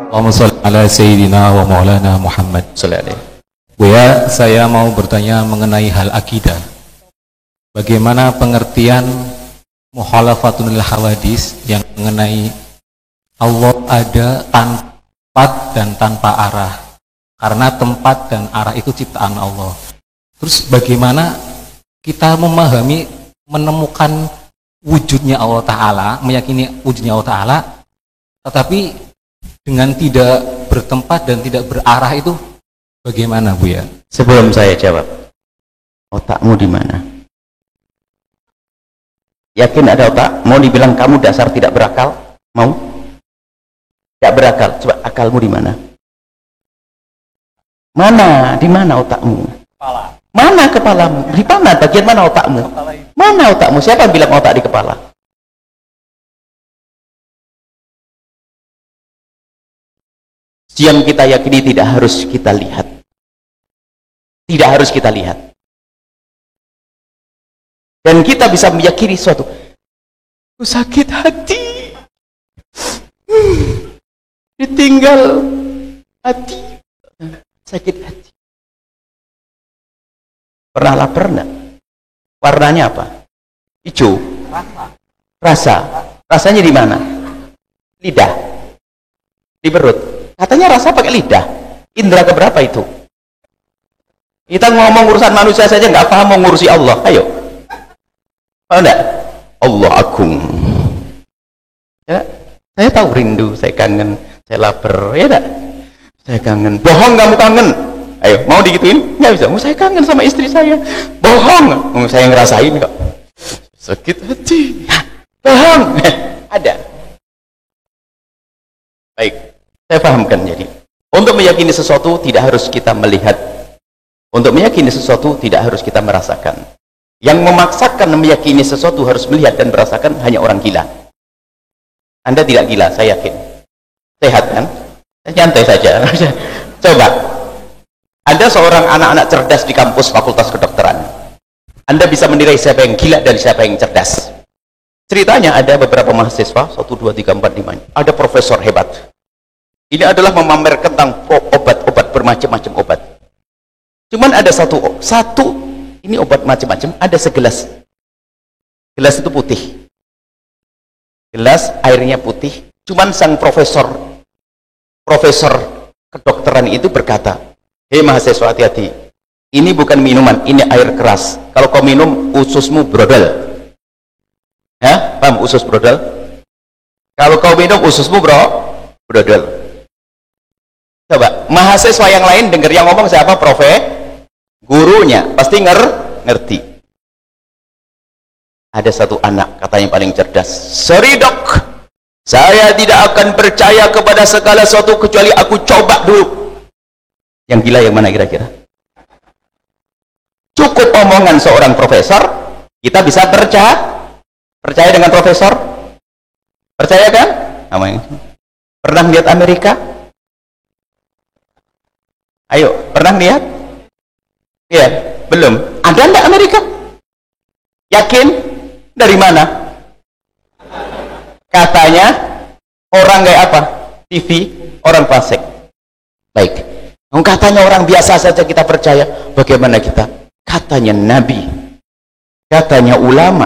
Allahumma sholli ala sayyidina wa maulana Muhammad sallallahu alaihi. Buya, saya mau bertanya mengenai hal akidah. Bagaimana pengertian mukhalafatul hawadis yang mengenai Allah ada tanpa tempat dan tanpa arah, karena tempat dan arah itu ciptaan Allah. Terus bagaimana kita memahami, menemukan wujudnya Allah Ta'ala, meyakini wujudnya Allah Ta'ala, tetapi dengan tidak bertempat dan tidak berarah itu bagaimana, Bu ya? Sebelum saya jawab, otakmu di mana? Yakin ada otak? Mau dibilang kamu dasar tidak berakal? Mau? Tidak berakal. Coba akalmu di mana? Mana? Di mana otakmu? Kepala. Mana kepalamu? Di mana? Bagian mana otakmu? Mana otakmu? Siapa yang bilang otak di kepala? Yang kita yakini tidak harus kita lihat. Tidak harus kita lihat. Dan kita bisa meyakini suatu. Sakit hati. Ditinggal hati. Sakit hati. Pernah lapar enggak? Warnanya apa? Hijau. Rasa. Rasanya di mana? Lidah. Di perut. Katanya rasa pakai lidah. Indra keberapa itu? Kita ngomong urusan manusia saja nggak paham, mau ngurusi Allah. Ayo. Paham enggak? Allah agung. Ya, saya tahu rindu, saya kangen, saya lapar, ya enggak? Saya kangen. Bohong kamu kangen. Ayo, mau digituin? Nggak bisa. Saya kangen sama istri saya. Bohong. Saya ngerasain kok. Sakit hati. Bohong. Ada. Baik. Saya pahamkan. Jadi untuk meyakini sesuatu tidak harus kita melihat, untuk meyakini sesuatu tidak harus kita merasakan. Yang memaksakan meyakini sesuatu harus melihat dan merasakan hanya orang gila. Anda tidak gila, saya yakin. Sehat kan? Nyantai saja. Coba Anda seorang anak-anak cerdas di kampus fakultas kedokteran, Anda bisa menilai siapa yang gila dan siapa yang cerdas. Ceritanya ada beberapa mahasiswa 1, 2, 3, 4, 5, ada profesor hebat. Ini adalah memamerkan tentang obat-obat, bermacam-macam obat. Cuman ada satu ini obat macam-macam, ada segelas. Gelas itu putih. Gelas airnya putih. Cuman sang profesor kedokteran itu berkata, "Hei mahasiswa, hati-hati. Ini bukan minuman, ini air keras. Kalau kau minum, ususmu brodol." Ya, paham usus brodol? Kalau kau minum, ususmu brodol. Coba, mahasiswa yang lain dengar yang ngomong siapa? Gurunya, pasti ngerti. Ada satu anak, katanya paling cerdas. "Sorry dok, saya tidak akan percaya kepada segala sesuatu kecuali aku coba dulu." Yang gila yang mana kira-kira? Cukup omongan seorang profesor, kita bisa percaya dengan profesor? Percaya kan? Pernah lihat Amerika? Ayo, pernah lihat? Iya, belum. Ada enggak Amerika? Yakin? Dari mana? Katanya orang kayak apa? TV, orang fasik. Baik. Katanya orang biasa saja kita percaya. Bagaimana kita? Katanya Nabi, katanya ulama,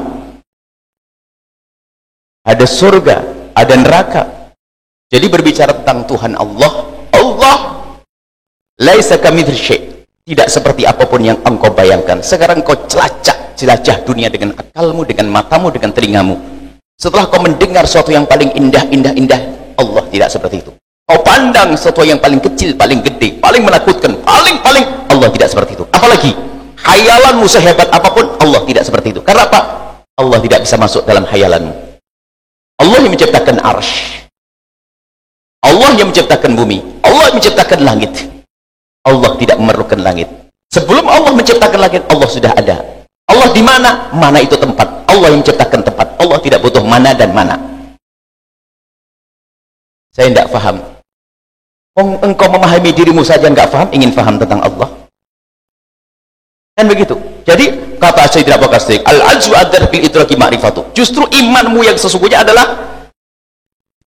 ada surga, ada neraka. Jadi berbicara tentang Tuhan Allah laisa kamitslihi syai', tidak seperti apapun yang engkau bayangkan. Sekarang kau jelajah dunia dengan akalmu, dengan matamu, dengan telingamu. Setelah kau mendengar sesuatu yang paling indah, Allah tidak seperti itu. Kau pandang sesuatu yang paling kecil, paling gede, paling menakutkan, paling Allah tidak seperti itu. Apalagi hayalanmu sehebat apapun, Allah tidak seperti itu. Karena apa? Allah tidak bisa masuk dalam hayalanmu. Allah yang menciptakan arsy, Allah yang menciptakan bumi, Allah yang menciptakan langit. Allah tidak memerlukan langit. Sebelum Allah menciptakan langit, Allah sudah ada. Allah di mana? Mana itu tempat. Allah yang menciptakan tempat. Allah tidak butuh mana dan mana. Saya tidak paham. Engkau memahami dirimu saja nggak paham, ingin paham tentang Allah. Kan begitu. Jadi kata Sayyidina Abu Bakar Siddiq, al-ajzu adar bil idraki ma'rifatu. Justru imanmu yang sesungguhnya adalah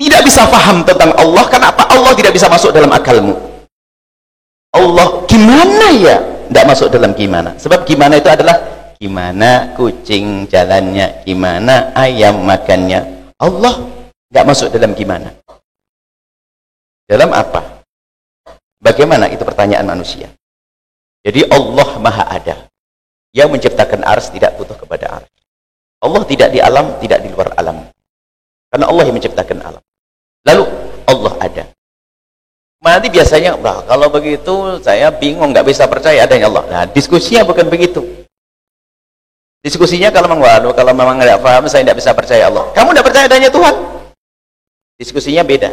tidak bisa paham tentang Allah. Kenapa? Allah tidak bisa masuk dalam akalmu. Allah gimana ya? Tidak masuk dalam gimana. Sebab gimana itu adalah gimana kucing jalannya, gimana ayam makannya. Allah tidak masuk dalam gimana. Dalam apa? Bagaimana? Itu pertanyaan manusia. Jadi Allah maha ada. Yang menciptakan ars tidak butuh kepada ars. Allah tidak di alam, tidak di luar alam. Karena Allah yang menciptakan alam. Lalu Allah ada. Nanti biasanya, bah, kalau begitu saya bingung, nggak bisa percaya adanya Allah. Nah, diskusinya bukan begitu. Diskusinya kalau memang nggak paham, saya tidak bisa percaya Allah. Kamu tidak percaya adanya Tuhan? Diskusinya beda.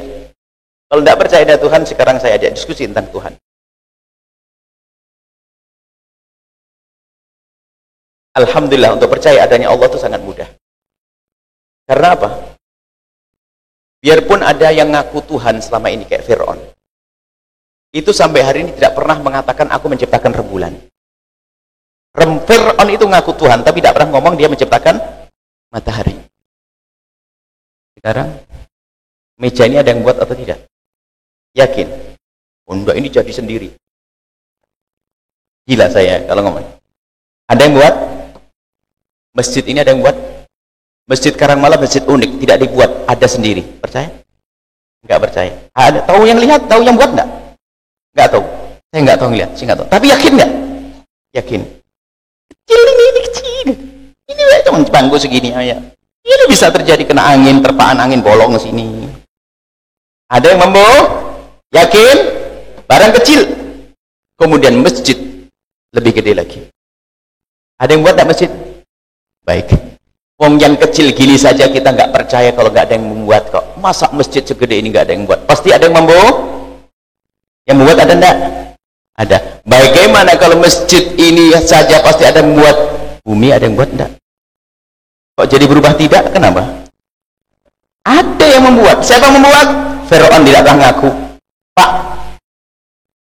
Kalau tidak percaya ada Tuhan, sekarang saya ajak diskusi tentang Tuhan. Alhamdulillah, untuk percaya adanya Allah itu sangat mudah. Karena apa? Biarpun ada yang ngaku Tuhan selama ini kayak Fir'aun, itu sampai hari ini tidak pernah mengatakan aku menciptakan rembulan. Fir'aun itu ngaku Tuhan, tapi tidak pernah ngomong dia menciptakan matahari. Sekarang meja ini ada yang buat atau tidak? Yakin? Enggak, ini jadi sendiri. Gila saya kalau ngomong. Ada yang buat? Masjid ini ada yang buat? Masjid Karangmalam, masjid unik, tidak dibuat, ada sendiri. Percaya? Enggak percaya. Ada, tahu yang lihat, tahu yang buat enggak? Enggak tahu. Saya enggak tahu lihat, saya enggak tahu. Tapi yakin enggak? Yakin. Kecil ini kecil. Ini cuma bangku segini aja. Ini bisa terjadi kena angin, terpaan angin bolong ke sini. Ada yang membawa? Yakin? Barang kecil. Kemudian masjid lebih gede lagi. Ada yang buat enggak masjid? Baik. Wong yang kecil gini saja kita nggak percaya kalau nggak ada yang membuat kok. Masa masjid segede ini nggak ada yang buat? Pasti ada yang membawa. Yang membuat ada enggak? Ada. Bagaimana kalau masjid ini saja pasti ada yang membuat? Bumi ada yang buat enggak? Kok jadi berubah tidak? Kenapa? Ada yang membuat. Siapa yang membuat? Fir'aun tidak pernah ngaku. Pak,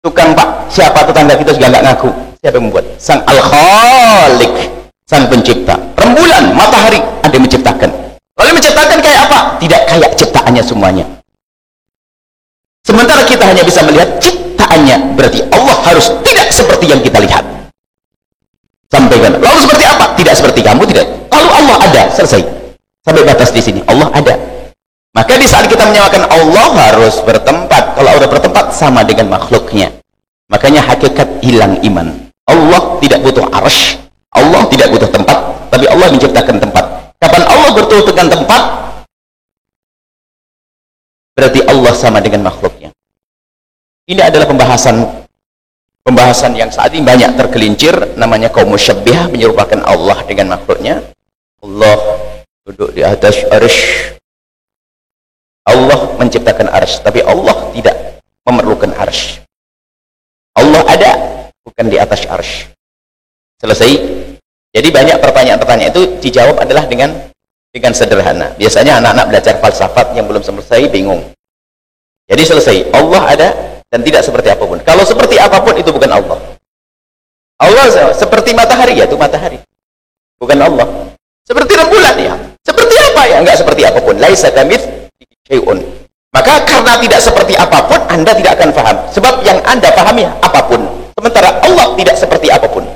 tukang pak, siapa tetangga kita juga nggak ngaku. Siapa yang membuat? Sang Al-Khaliq, sang pencipta. Rembulan, matahari, ada yang menciptakan. Kalau menciptakan kayak apa? Tidak kayak ciptaannya semuanya. Sementara kita hanya bisa melihat ciptaannya, berarti Allah harus tidak seperti yang kita lihat. Sampaikan. Lalu seperti apa? Tidak seperti kamu, tidak. Kalau Allah ada, selesai. Sampai batas di sini. Allah ada. Maka di saat kita menyamakan Allah harus bertempat. Kalau udah bertempat sama dengan makhluknya. Makanya hakikat hilang iman. Allah tidak butuh arsy. Allah tidak butuh tempat, tapi Allah menciptakan tempat. Kapan Allah bertemu dengan tempat, berarti Allah sama dengan makhluknya. Ini adalah pembahasan yang saat ini banyak tergelincir, namanya kaum musyabbihah, menyerupakan Allah dengan makhluknya. Allah duduk di atas arsy. Allah menciptakan arsy, tapi Allah tidak memerlukan arsy. Allah ada, bukan di atas arsy. Selesai. Jadi banyak pertanyaan-pertanyaan itu dijawab adalah dengan sederhana. Biasanya anak-anak belajar falsafat yang belum selesai bingung. Jadi selesai. Allah ada dan tidak seperti apapun. Kalau seperti apapun itu bukan Allah. Allah seperti matahari, ya itu matahari. Bukan Allah. Seperti rembulan, ya. Seperti apa, ya? Enggak seperti apapun. Laisa kamitslihi syai'un. Maka karena tidak seperti apapun, Anda tidak akan paham. Sebab yang Anda pahami apapun. Sementara Allah tidak seperti apapun.